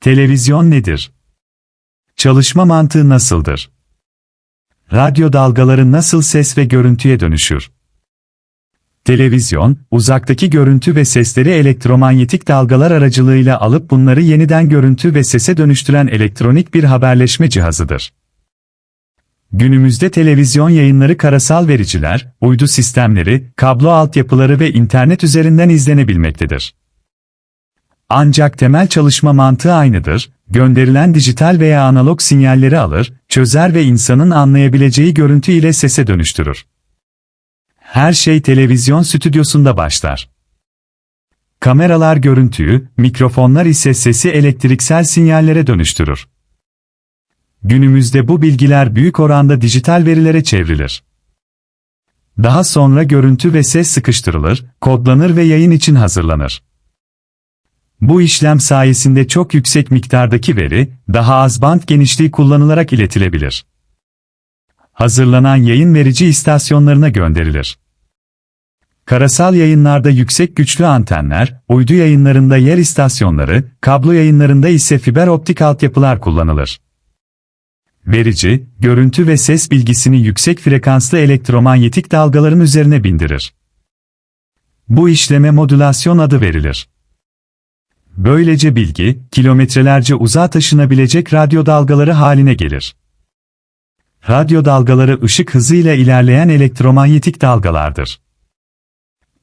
Televizyon nedir? Çalışma mantığı nasıldır? Radyo dalgaları nasıl ses ve görüntüye dönüşür? Televizyon, uzaktaki görüntü ve sesleri elektromanyetik dalgalar aracılığıyla alıp bunları yeniden görüntü ve sese dönüştüren elektronik bir haberleşme cihazıdır. Günümüzde televizyon yayınları karasal vericiler, uydu sistemleri, kablo altyapıları ve internet üzerinden izlenebilmektedir. Ancak temel çalışma mantığı aynıdır, gönderilen dijital veya analog sinyalleri alır, çözer ve insanın anlayabileceği görüntü ile sese dönüştürür. Her şey televizyon stüdyosunda başlar. Kameralar görüntüyü, mikrofonlar ise sesi elektriksel sinyallere dönüştürür. Günümüzde bu bilgiler büyük oranda dijital verilere çevrilir. Daha sonra görüntü ve ses sıkıştırılır, kodlanır ve yayın için hazırlanır. Bu işlem sayesinde çok yüksek miktardaki veri, daha az band genişliği kullanılarak iletilebilir. Hazırlanan yayın verici istasyonlarına gönderilir. Karasal yayınlarda yüksek güçlü antenler, uydu yayınlarında yer istasyonları, kablo yayınlarında ise fiber optik altyapılar kullanılır. Verici, görüntü ve ses bilgisini yüksek frekanslı elektromanyetik dalgaların üzerine bindirir. Bu işleme modülasyon adı verilir. Böylece bilgi, kilometrelerce uzağa taşınabilecek radyo dalgaları haline gelir. Radyo dalgaları ışık hızıyla ilerleyen elektromanyetik dalgalardır.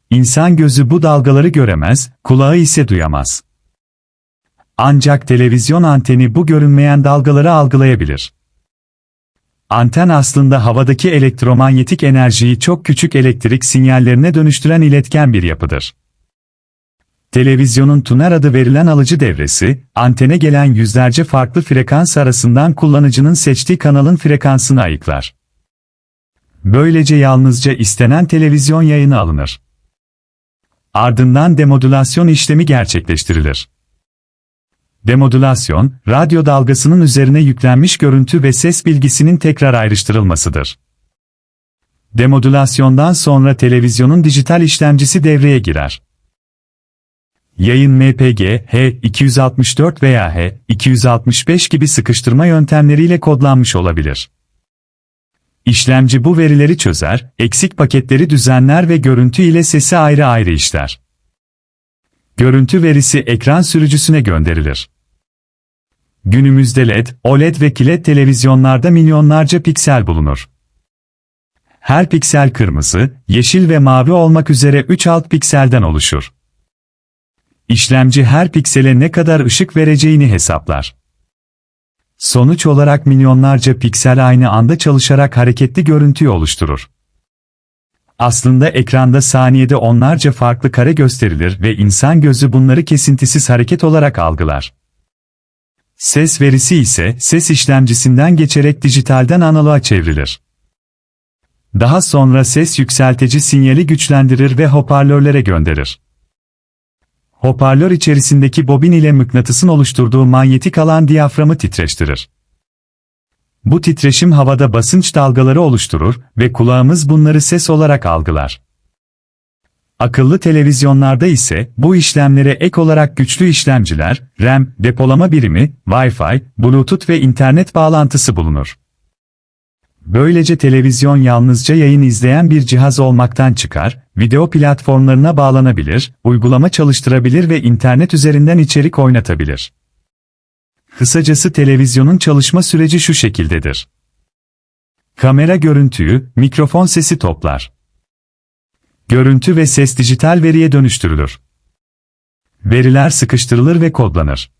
İnsan gözü bu dalgaları göremez, kulağı ise duyamaz. Ancak televizyon anteni bu görünmeyen dalgaları algılayabilir. Anten aslında havadaki elektromanyetik enerjiyi çok küçük elektrik sinyallerine dönüştüren iletken bir yapıdır. Televizyonun tuner adı verilen alıcı devresi, antene gelen yüzlerce farklı frekans arasından kullanıcının seçtiği kanalın frekansını ayıklar. Böylece yalnızca istenen televizyon yayını alınır. Ardından demodülasyon işlemi gerçekleştirilir. Demodülasyon, radyo dalgasının üzerine yüklenmiş görüntü ve ses bilgisinin tekrar ayrıştırılmasıdır. Demodülasyondan sonra televizyonun dijital işlemcisi devreye girer. Yayın MPG, H264 veya H265 gibi sıkıştırma yöntemleriyle kodlanmış olabilir. İşlemci bu verileri çözer, eksik paketleri düzenler ve görüntü ile sesi ayrı ayrı işler. Görüntü verisi ekran sürücüsüne gönderilir. Günümüzde LED, OLED ve QLED televizyonlarda milyonlarca piksel bulunur. Her piksel kırmızı, yeşil ve mavi olmak üzere 3 alt pikselden oluşur. İşlemci her piksele ne kadar ışık vereceğini hesaplar. Sonuç olarak milyonlarca piksel aynı anda çalışarak hareketli görüntüyü oluşturur. Aslında ekranda saniyede onlarca farklı kare gösterilir ve insan gözü bunları kesintisiz hareket olarak algılar. Ses verisi ise ses işlemcisinden geçerek dijitalden analoğa çevrilir. Daha sonra ses yükseltici sinyali güçlendirir ve hoparlörlere gönderir. Hoparlör içerisindeki bobin ile mıknatısın oluşturduğu manyetik alan diyaframı titreştirir. Bu titreşim havada basınç dalgaları oluşturur ve kulağımız bunları ses olarak algılar. Akıllı televizyonlarda ise bu işlemlere ek olarak güçlü işlemciler, RAM, depolama birimi, Wi-Fi, Bluetooth ve internet bağlantısı bulunur. Böylece televizyon yalnızca yayın izleyen bir cihaz olmaktan çıkar, video platformlarına bağlanabilir, uygulama çalıştırabilir ve internet üzerinden içerik oynatabilir. Kısacası televizyonun çalışma süreci şu şekildedir. Kamera görüntüyü, mikrofon sesi toplar. Görüntü ve ses dijital veriye dönüştürülür. Veriler sıkıştırılır ve kodlanır.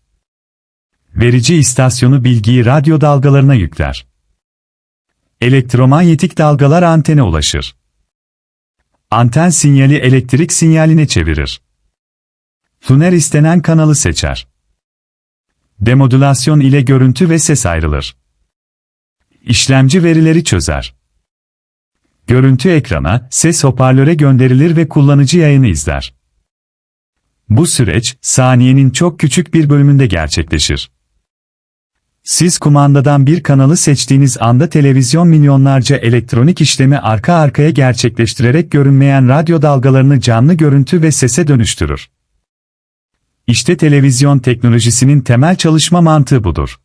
Verici istasyonu bilgiyi radyo dalgalarına yükler. Elektromanyetik dalgalar antene ulaşır. Anten sinyali elektrik sinyaline çevirir. Tuner istenen kanalı seçer. Demodülasyon ile görüntü ve ses ayrılır. İşlemci verileri çözer. Görüntü ekrana, ses hoparlöre gönderilir ve kullanıcı yayını izler. Bu süreç, saniyenin çok küçük bir bölümünde gerçekleşir. Siz kumandadan bir kanalı seçtiğiniz anda televizyon milyonlarca elektronik işlemi arka arkaya gerçekleştirerek görünmeyen radyo dalgalarını canlı görüntü ve sese dönüştürür. İşte televizyon teknolojisinin temel çalışma mantığı budur.